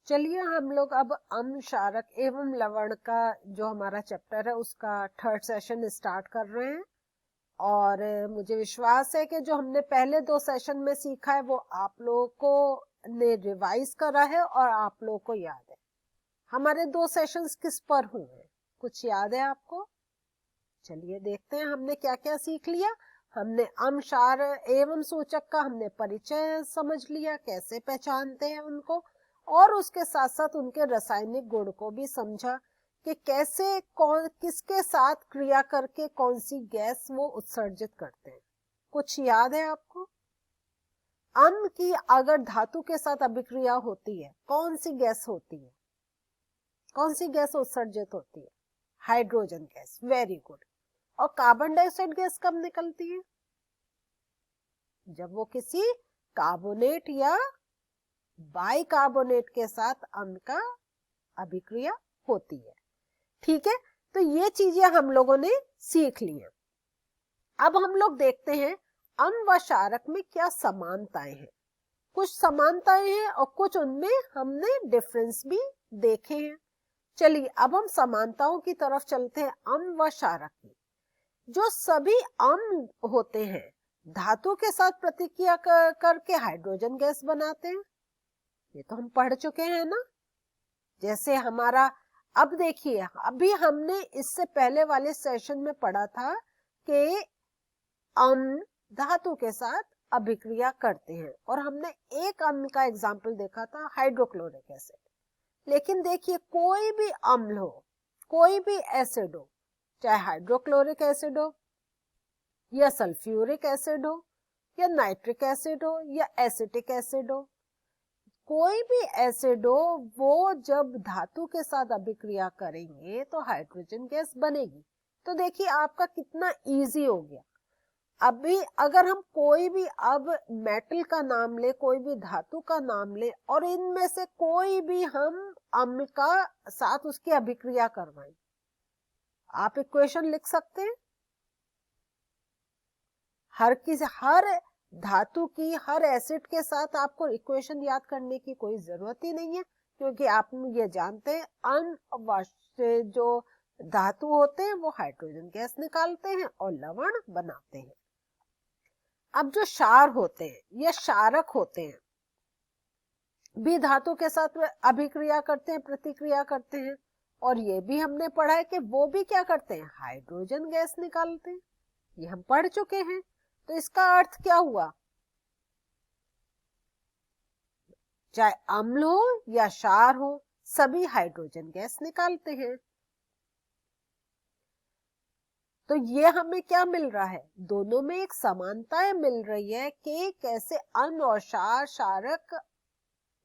चलिए हम लोग अब अम्ल, क्षारक एवं लवण का जो हमारा चैप्टर है उसका थर्ड सेशन स्टार्ट कर रहे हैं। और मुझे विश्वास है कि जो हमने पहले 2 सेशन में सीखा है वो आप लोगों को ने रिवाइज करा है और आप लोगों को याद है। हमारे 2 सेशंस किस पर हुए हैं, कुछ याद है आपको? चलिए देखते हैं हमने क्या क्या सीख लिया। हमने अम्ल, क्षार एवं सूचक का हमने परिचय समझ लिया, कैसे पहचानते हैं उनको, और उसके साथ साथ उनके रासायनिक गुण को भी समझा कि कैसे कौन किसके साथ क्रिया करके कौन सी गैस वो उत्सर्जित करते हैं। कुछ याद है आपको? अम्ल की अगर धातु के साथ अभिक्रिया होती है कौन सी गैस होती है, कौन सी गैस उत्सर्जित होती है? Hydrogen gas. Very good. और कार्बन डाइऑक्साइड गैस कब निकलती है? जब वो किसी कार्बोनेट या बाइकार्बोनेट के साथ अम्ल का अभिक्रिया होती है। ठीक है, तो ये चीजें हम लोगों ने सीख ली हैं। अब हम लोग देखते हैं अम्ल व क्षारक में क्या समानताएं हैं। कुछ समानताएं हैं और कुछ उनमें हमने डिफरेंस भी देखे हैं। चलिए अब हम समानताओं की तरफ चलते हैं। अम्ल व क्षारक की जो सभी अम्ल होते हैं धातु के साथ प्रतिक्रिया करके हाइड्रोजन गैस बनाते हैं। ये तो हम पढ़ चुके हैं ना। जैसे हमारा, अब देखिए अभी हमने इससे पहले वाले सेशन में पढ़ा था कि अम्ल धातु के साथ अभिक्रिया करते हैं और हमने एक अम्ल का एग्जाम्पल देखा था, हाइड्रोक्लोरिक एसिड। लेकिन देखिए कोई भी अम्ल हो, कोई भी एसिड हो, चाहे हाइड्रोक्लोरिक एसिड हो या सल्फ्यूरिक एसिड हो या नाइट्रिक एसिड हो या एसिटिक एसिड हो, कोई भी एसिड हो, वो जब धातु के साथ अभिक्रिया करेंगे तो हाइड्रोजन गैस बनेगी। तो देखिए आपका कितना इजी हो गया। अभी अगर हम कोई भी अब मेटल का नाम ले, कोई भी धातु का नाम ले और इनमें से कोई भी हम अम्ल का साथ उसकी अभिक्रिया करवाएं, आप इक्वेशन लिख सकते हैं। हर धातु की, हर एसिड के साथ आपको इक्वेशन याद करने की कोई जरूरत ही नहीं है, क्योंकि आप ये जानते हैं अम्ल जो धातु होते हैं वो हाइड्रोजन गैस निकालते हैं और लवण बनाते हैं। अब जो क्षार होते हैं या क्षारक होते हैं भी धातु के साथ अभिक्रिया करते हैं, प्रतिक्रिया करते हैं, और ये भी हमने पढ़ा है कि वो भी क्या करते हैं, हाइड्रोजन गैस निकालते हैं। ये हम पढ़ चुके हैं। तो इसका अर्थ क्या हुआ, चाहे अम्ल हो या क्षार हो सभी हाइड्रोजन गैस निकालते हैं। तो ये हमें क्या मिल रहा है, दोनों में एक समानता मिल रही है कि कैसे अम्ल और क्षार, क्षारक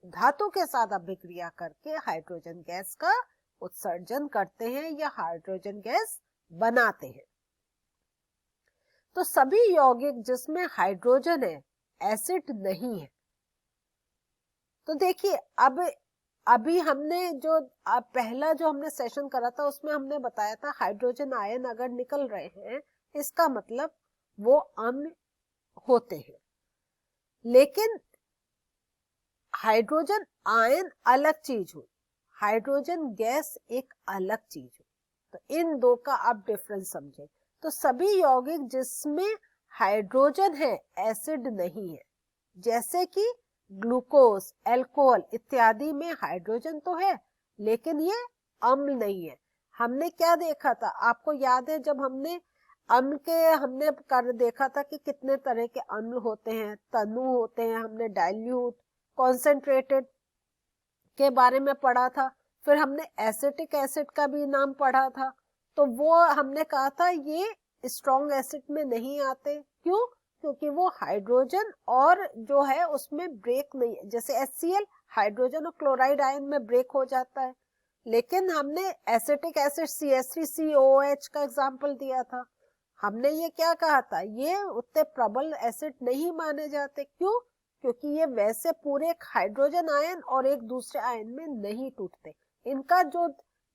धातु के साथ अभिक्रिया करके हाइड्रोजन गैस का उत्सर्जन करते हैं या हाइड्रोजन गैस बनाते हैं। तो सभी यौगिक जिसमें हाइड्रोजन है, एसिड नहीं है। तो देखिए अब अभी हमने जो पहला जो हमने सेशन करा था उसमें हमने बताया था हाइड्रोजन आयन अगर निकल रहे हैं इसका मतलब वो अम्ल होते हैं। लेकिन हाइड्रोजन आयन अलग चीज हो, हाइड्रोजन गैस एक अलग चीज हो। तो इन दो का आप डिफरेंस समझें। तो सभी यौगिक जिसमें हाइड्रोजन है एसिड नहीं है, जैसे कि ग्लूकोज, अल्कोहल इत्यादि में हाइड्रोजन तो है लेकिन ये अम्ल नहीं है। हमने क्या देखा था, आपको याद है जब हमने अम्ल के हमने कर देखा था कि कितने तरह के अम्ल होते हैं, तनु होते हैं, हमने डाइल्यूट, कॉन्सेंट्रेटेड के बारे में पढ़ा था। फिर हमने एसिटिक एसिड का भी नाम पढ़ा था। तो वो हमने कहा था ये स्ट्रॉन्ग एसिड में नहीं आते, क्यों? क्योंकि वो हाइड्रोजन और जो है उसमें ब्रेक नहीं है, जैसे HCl हाइड्रोजन और क्लोराइड आयन में ब्रेक हो जाता है। लेकिन हमने एसिटिक एसिड CH3COOH का एग्जाम्पल दिया था। हमने ये क्या कहा था, ये उतने प्रबल एसिड नहीं माने जाते, क्यों? क्योंकि ये वैसे पूरे हाइड्रोजन आयन और एक दूसरे आयन में नहीं टूटते। इनका जो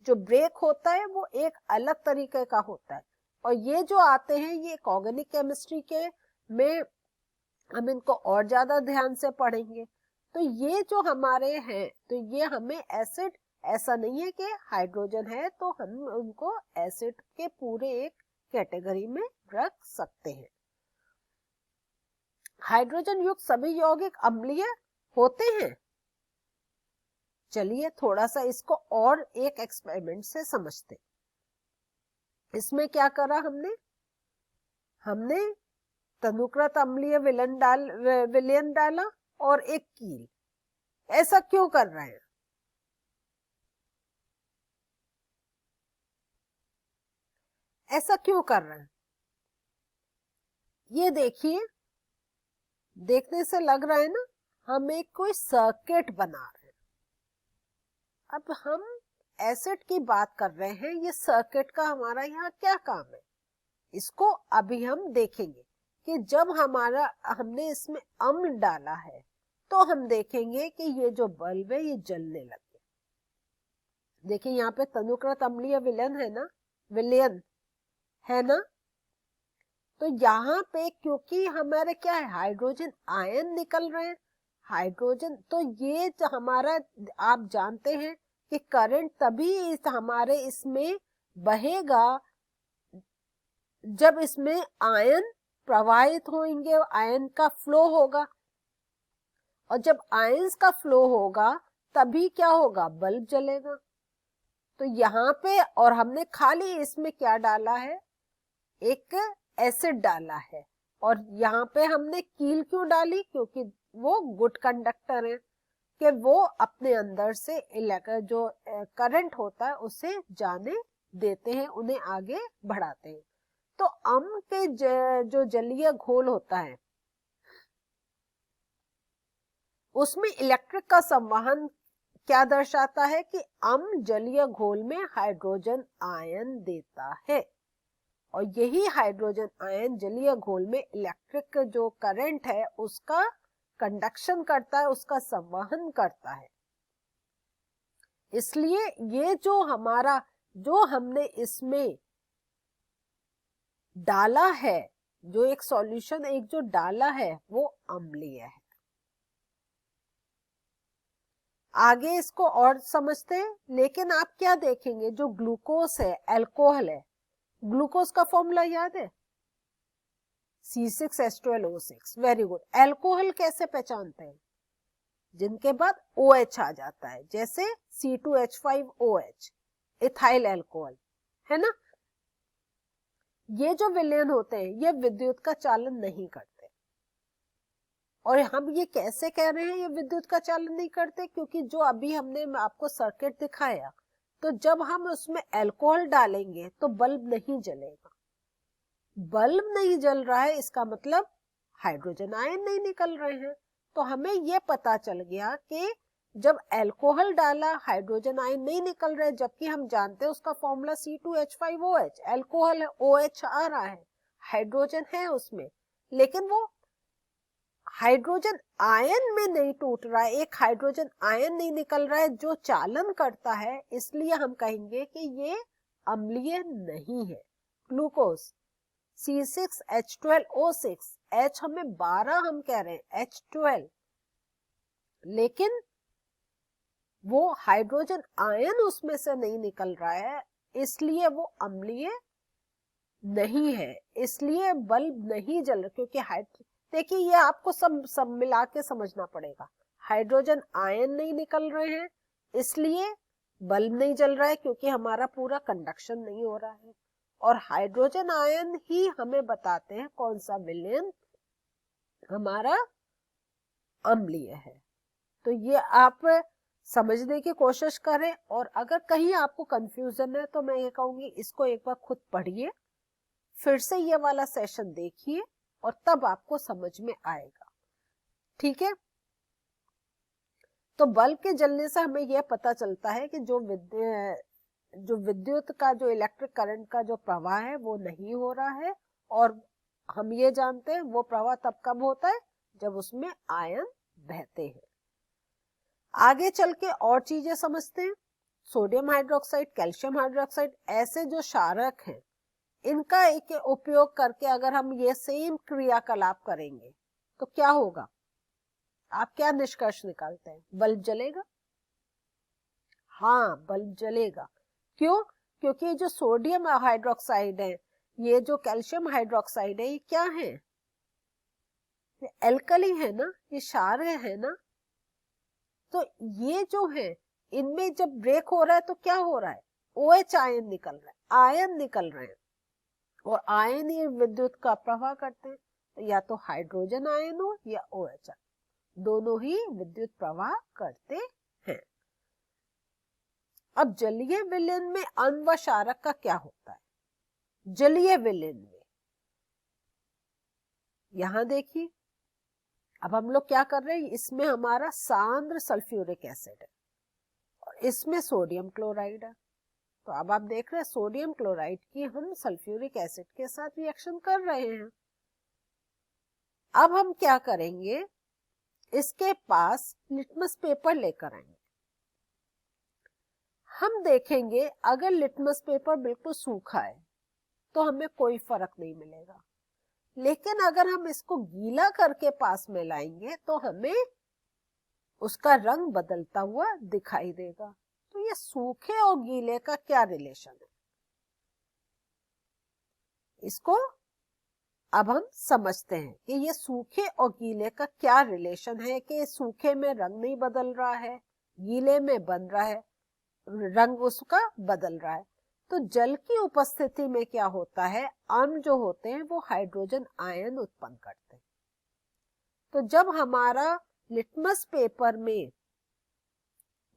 जो ब्रेक होता है वो एक अलग तरीके का होता है। और ये जो आते हैं ये ऑर्गेनिक केमिस्ट्री के में हम इनको और ज्यादा ध्यान से पढ़ेंगे। तो ये जो हमारे हैं, तो ये हमें एसिड, ऐसा नहीं है कि हाइड्रोजन है तो हम उनको एसिड के पूरे एक कैटेगरी में रख सकते हैं। हाइड्रोजन युक्त सभी यौगिक अम्लीय होते हैं। चलिए थोड़ा सा इसको और एक एक्सपेरिमेंट से समझते। इसमें क्या करा हमने तनुकृत अम्लीय विलयन डाला और एक कील। ऐसा क्यों कर रहे हैं? ऐसा क्यों कर रहे हैं? ये देखिए, देखने से लग रहा है ना हम एक कोई सर्किट बना रहे हैं। अब हम एसिड की बात कर रहे हैं, ये सर्किट का हमारा यहाँ क्या काम है, इसको अभी हम देखेंगे कि जब हमने इसमें अम्ल डाला है तो हम देखेंगे कि ये जो बल्ब है ये जलने लगे। देखिए यहाँ पे तनुकृत अम्लीय विलयन है ना, तो यहाँ पे क्योंकि हमारे क्या है, हाइड्रोजन आयन निकल रहे हैं, हाइड्रोजन, तो ये हमारा, आप जानते हैं कि करंट तभी हमारे इसमें बहेगा जब इसमें आयन प्रवाहित होंगे, आयन का फ्लो होगा, और जब आयंस का फ्लो होगा तभी क्या होगा, बल्ब जलेगा। तो यहाँ पे, और हमने खाली इसमें क्या डाला है, एक एसिड डाला है, और यहाँ पे हमने कील क्यों डाली, क्योंकि वो गुड कंडक्टर है, कि वो अपने अंदर से जो करंट होता है उसे जाने देते हैं, उन्हें आगे बढ़ाते हैं। तो अम्ल के जो जलीय घोल होता है उसमें इलेक्ट्रिक का संवहन क्या दर्शाता है कि अम्ल जलीय घोल में हाइड्रोजन आयन देता है, और यही हाइड्रोजन आयन जलीय घोल में इलेक्ट्रिक जो करंट है उसका कंडक्शन करता है, उसका संवहन करता है। इसलिए ये जो हमने इसमें डाला है, जो एक सॉल्यूशन एक जो डाला है वो अम्लीय है। आगे इसको और समझते हैं, लेकिन आप क्या देखेंगे, जो ग्लूकोज है, अल्कोहल है, ग्लूकोज का फॉर्मूला याद है, C6H12O6। Very good. अल्कोहल कैसे पहचानते हैं, जिनके बाद OH आ जाता है, जैसे C2H5OH, इथाइल अल्कोहल, है ना। ये जो विलयन होते हैं ये विद्युत का चालन नहीं करते, और हम ये कैसे कह रहे हैं ये विद्युत का चालन नहीं करते, क्योंकि जो अभी हमने आपको सर्किट दिखाया, तो जब हम उसमें अल्कोहल डालेंगे तो बल्ब नहीं जलेगा। बल्ब नहीं जल रहा है इसका मतलब हाइड्रोजन आयन नहीं निकल रहे हैं। तो हमें यह पता चल गया कि जब अल्कोहल डाला हाइड्रोजन आयन नहीं निकल रहे, जबकि हम जानते हैं उसका फॉर्मूला C2H5OH, अल्कोहल है, OH आ रहा है, हाइड्रोजन है उसमें, लेकिन वो हाइड्रोजन आयन में नहीं टूट रहा है, एक हाइड्रोजन आयन नहीं निकल रहा है जो चालन करता है, इसलिए हम कहेंगे कि ये अम्लीय नहीं है। ग्लूकोज C6H12O6, H हमें 12 हम कह रहे हैं, H12, लेकिन वो हाइड्रोजन आयन उसमें से नहीं निकल रहा है, इसलिए वो अम्लीय नहीं है, इसलिए बल्ब नहीं जल रहा, क्योंकि देखिए ये आपको सब मिला के समझना पड़ेगा। हाइड्रोजन आयन नहीं निकल रहे हैं इसलिए बल्ब नहीं जल रहा है, क्योंकि हमारा पूरा कंडक्शन नहीं हो रहा है, और हाइड्रोजन आयन ही हमें बताते हैं कौन सा विलयन हमारा अम्लीय है। तो ये आप समझने की कोशिश करें, और अगर कहीं आपको कंफ्यूजन है तो मैं ये कहूंगी इसको एक बार खुद पढ़िए, फिर से ये वाला सेशन देखिए, और तब आपको समझ में आएगा। ठीक है, तो बल्ब के जलने से हमें यह पता चलता है कि जो विद्युत का, जो इलेक्ट्रिक करंट का जो प्रवाह है वो नहीं हो रहा है, और हम ये जानते हैं वो प्रवाह तब कब होता है जब उसमें आयन बहते हैं। आगे चल के और चीजें समझते हैं। सोडियम हाइड्रोक्साइड, कैल्शियम हाइड्रोक्साइड, ऐसे जो क्षारक हैं, इनका एक उपयोग करके अगर हम ये सेम क्रियाकलाप करेंगे तो क्या होगा, आप क्या निष्कर्ष निकालते हैं? बल्ब जलेगा? हाँ, बल्ब जलेगा। क्यों? क्योंकि जो सोडियम हाइड्रोक्साइड है, ये जो कैल्शियम हाइड्रोक्साइड है, ये क्या है? ये एल्कली है ना, ये क्षार है ना। तो ये जो है, इनमें जब ब्रेक हो रहा है तो क्या हो रहा है? OH आयन निकल रहा है, आयन निकल रहे हैं, और आयन ही विद्युत का प्रवाह करते हैं। तो या तो हाइड्रोजन आयन हो या OH आयन, दोनों ही विद्युत प्रवाह करते हैं। अब जलीय विलयन में अम्ल व क्षारक का क्या होता है? जलीय विलयन में यहां देखिए, अब हम लोग क्या कर रहे हैं, इसमें हमारा सांद्र सल्फ्यूरिक एसिड है और इसमें सोडियम क्लोराइड है। तो अब आप देख रहे हैं सोडियम क्लोराइड की हम सल्फ्यूरिक एसिड के साथ रिएक्शन कर रहे हैं। अब हम क्या करेंगे, इसके पास लिटमस पेपर लेकर आएंगे। हम देखेंगे अगर लिटमस पेपर बिल्कुल सूखा है तो हमें कोई फर्क नहीं मिलेगा, लेकिन अगर हम इसको गीला करके पास में लाएंगे तो हमें उसका रंग बदलता हुआ दिखाई देगा। तो ये सूखे और गीले का क्या रिलेशन है, इसको अब हम समझते हैं कि ये सूखे और गीले का क्या रिलेशन है, कि सूखे में रंग नहीं बदल रहा है, गीले में बन रहा है, रंग उसका बदल रहा है। तो जल की उपस्थिति में क्या होता है, अणु जो होते हैं वो हाइड्रोजन आयन उत्पन्न करते हैं। तो जब हमारा लिटमस पेपर में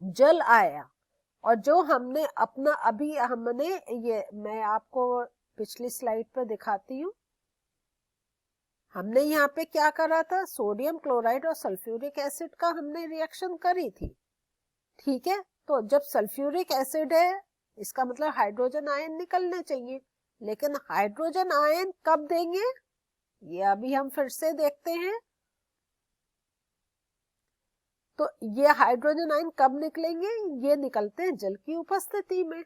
जल आया और जो हमने अपना अभी हमने ये, मैं आपको पिछली स्लाइड पर दिखाती हूँ, हमने यहाँ पे क्या करा था, सोडियम क्लोराइड और सल्फ्यूरिक एसिड का हमने रिएक्शन करी थी। ठीक है, तो जब सल्फ्यूरिक एसिड है इसका मतलब हाइड्रोजन आयन निकलने चाहिए, लेकिन हाइड्रोजन आयन कब देंगे, ये अभी हम फिर से देखते हैं। तो ये हाइड्रोजन आयन कब निकलेंगे, ये निकलते हैं जल की उपस्थिति में।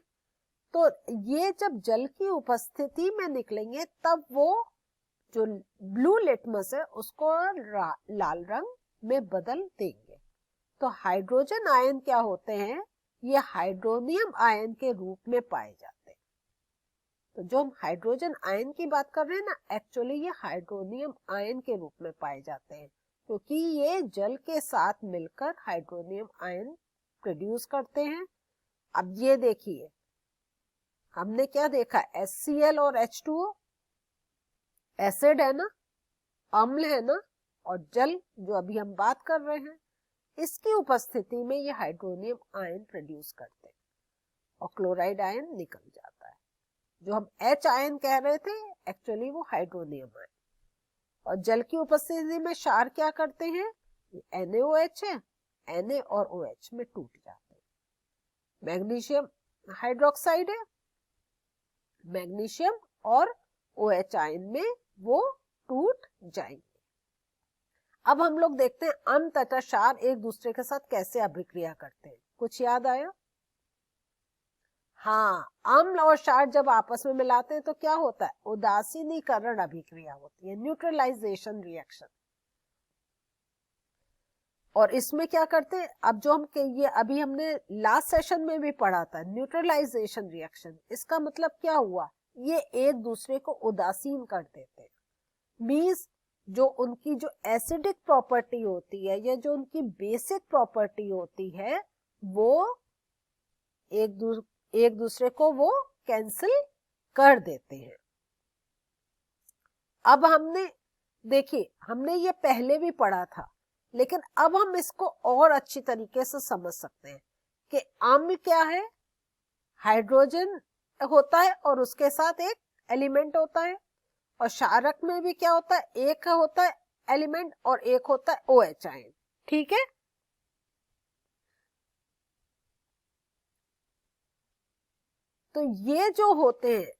तो ये जब जल की उपस्थिति में निकलेंगे तब वो जो ब्लू लिटमस है उसको लाल रंग में बदल देंगे। तो हाइड्रोजन आयन क्या होते हैं, ये हाइड्रोनियम आयन के रूप में पाए जाते हैं। तो जो हम हाइड्रोजन आयन की बात कर रहे हैं ना, एक्चुअली ये हाइड्रोनियम आयन के रूप में पाए जाते हैं, क्योंकि ये जल के साथ मिलकर हाइड्रोनियम आयन प्रोड्यूस करते हैं। अब ये देखिए, हमने क्या देखा, HCl और H2O एसिड है ना, अम्ल है ना, और जल जो अभी हम बात कर रहे हैं, इसकी उपस्थिति में ये हाइड्रोनियम आयन प्रोड्यूस करते हैं और क्लोराइड आयन निकल जाता है। जो हम H आयन कह रहे थे एक्चुअली वो हाइड्रोनियम आयन। और जल की उपस्थिति में क्षार क्या करते हैं, NaOH है, Na और OH में टूट जाते हैं। मैग्नीशियम हाइड्रोक्साइड है, मैग्नीशियम और OH आयन में वो टूट जाएंगे। अब हम लोग देखते हैं अम्ल तथा क्षार एक दूसरे के साथ कैसे अभिक्रिया करते हैं, कुछ याद आया? हाँ, अम्ल और क्षार जब आपस में मिलाते हैं तो क्या होता है, उदासीनीकरण अभिक्रिया होती है, न्यूट्रलाइजेशन रिएक्शन। और इसमें क्या करते हैं, अब जो हम ये अभी हमने लास्ट सेशन में भी पढ़ा था, न्यूट्रलाइजेशन रिएक्शन, इसका मतलब क्या हुआ, ये एक दूसरे को उदासीन कर देते हैं। मींस जो उनकी जो एसिडिक प्रॉपर्टी होती है या जो उनकी बेसिक प्रॉपर्टी होती है वो एक दूसरे को वो कैंसिल कर देते हैं। अब हमने देखिए, हमने ये पहले भी पढ़ा था, लेकिन अब हम इसको और अच्छी तरीके से समझ सकते हैं कि अम्ल क्या है, हाइड्रोजन होता है और उसके साथ एक एलिमेंट होता है, और क्षारक में भी क्या होता है, एक होता है एलिमेंट और एक होता है OH आयन। ठीक है, तो ये जो होते हैं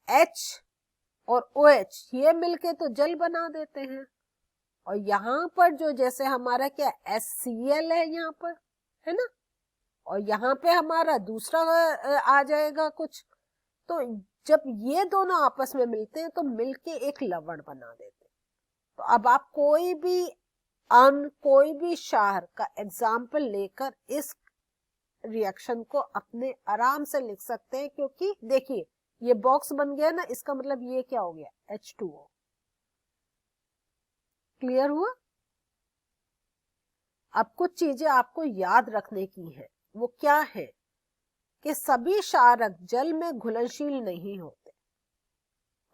H और OH, ये मिलके तो जल बना देते हैं। और यहाँ पर जो जैसे हमारा क्या HCl है यहाँ पर, है ना, और यहाँ पे हमारा दूसरा आ जाएगा कुछ। तो जब ये दोनों आपस में मिलते हैं तो मिलके एक लवण बना देते हैं। तो अब आप कोई भी कोई भी क्षार का एग्जाम्पल लेकर इस रिएक्शन को अपने आराम से लिख सकते हैं, क्योंकि देखिए ये बॉक्स बन गया ना, इसका मतलब ये क्या हो गया, H2O। क्लियर हुआ? अब कुछ चीजें आपको याद रखने की है, वो क्या है कि सभी क्षारक जल में घुलनशील नहीं होते,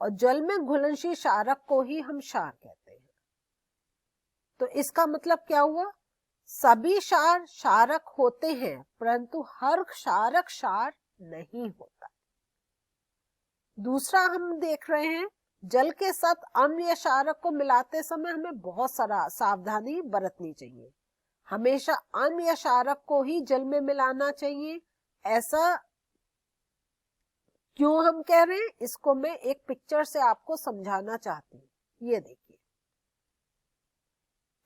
और जल में घुलनशील क्षारक को ही हम क्षार कहते हैं। तो इसका मतलब क्या हुआ, सभी क्षार क्षारक होते हैं, परंतु हर क्षारक क्षार नहीं होता। दूसरा हम देख रहे हैं, जल के साथ अम्ल या क्षारक को मिलाते समय हमें बहुत सारा सावधानी बरतनी चाहिए। हमेशा अम्ल या क्षारक को ही जल में मिलाना चाहिए। ऐसा क्यों हम कह रहे हैं, इसको मैं एक पिक्चर से आपको समझाना चाहती हूँ। ये देखिए,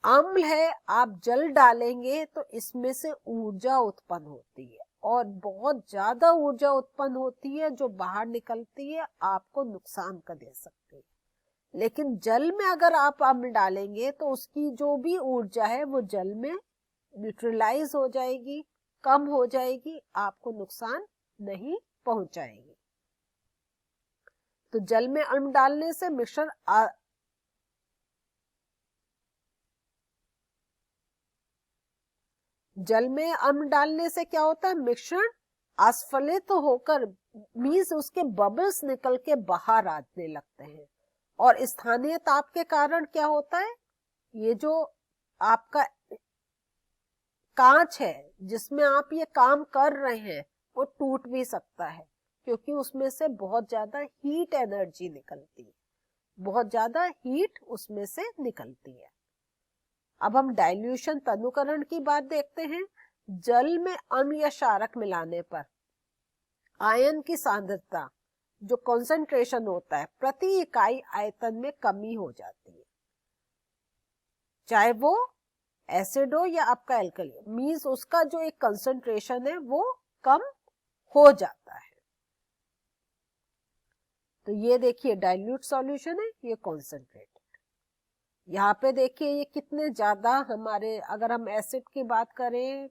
अम्ल है, आप जल डालेंगे तो इसमें से ऊर्जा उत्पन्न होती है, और बहुत ज्यादा ऊर्जा उत्पन्न होती है, जो बाहर निकलती है आपको नुकसान कर दे सकती है। लेकिन जल में अगर आप अम्ल डालेंगे तो उसकी जो भी ऊर्जा है वो जल में न्यूट्रलाइज हो जाएगी, कम हो जाएगी, आपको नुकसान नहीं पहुंचाएगी। तो जल में अम्ल डालने से मिश्रण जल में अम्ल डालने से क्या होता है, मिश्रण अस्फलित होकर मीन्स उसके बबल्स निकल के बाहर आने लगते हैं, और स्थानीय ताप के कारण क्या होता है, ये जो आपका कांच है जिसमें आप ये काम कर रहे हैं वो टूट भी सकता है, क्योंकि उसमें से बहुत ज्यादा हीट एनर्जी निकलती है, बहुत ज्यादा हीट उसमें से निकलती है। अब हम डाइल्यूशन तनुकरण की बात देखते हैं। जल में अम्ल या क्षारक मिलाने पर आयन की सांद्रता, जो कॉन्सेंट्रेशन होता है, प्रति इकाई आयतन में कमी हो जाती है, चाहे वो एसिड हो या आपका एल्कली, मीन्स उसका जो एक कंसंट्रेशन है वो कम हो जाता है। तो ये देखिए डाइल्यूट सॉल्यूशन है, ये कॉन्सेंट्रेटेड। यहाँ पे देखिए ये कितने ज्यादा हमारे, अगर हम एसिड की बात करें,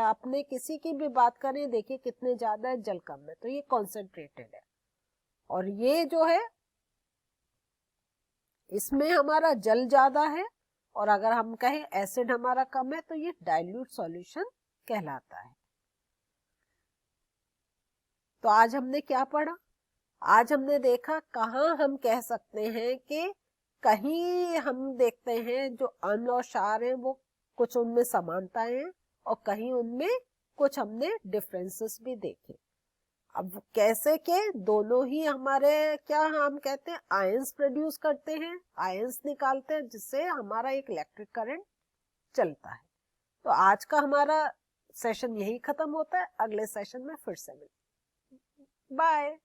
अपने किसी की भी बात करें, देखिए कितने ज्यादा है, जल कम है, तो ये कॉन्सेंट्रेटेड है। और ये जो है इसमें हमारा जल ज्यादा है, और अगर हम कहें एसिड हमारा कम है, तो ये डाइल्यूट सॉल्यूशन कहलाता है। तो आज हमने क्या पढ़ा, आज हमने देखा कहाँ हम कह सकते हैं कि कहीं हम देखते हैं जो अम्ल और क्षार हैं वो कुछ उनमें समानताएं हैं, और कहीं उनमें कुछ हमने डिफरेंसेस भी देखे। अब कैसे के दोनों ही हमारे क्या हम कहते हैं आयंस प्रोड्यूस करते हैं, आयंस निकालते हैं, जिससे हमारा एक इलेक्ट्रिक करंट चलता है। तो आज का हमारा सेशन यही खत्म होता है, अगले सेशन में फिर से मिलते हैं। बाय।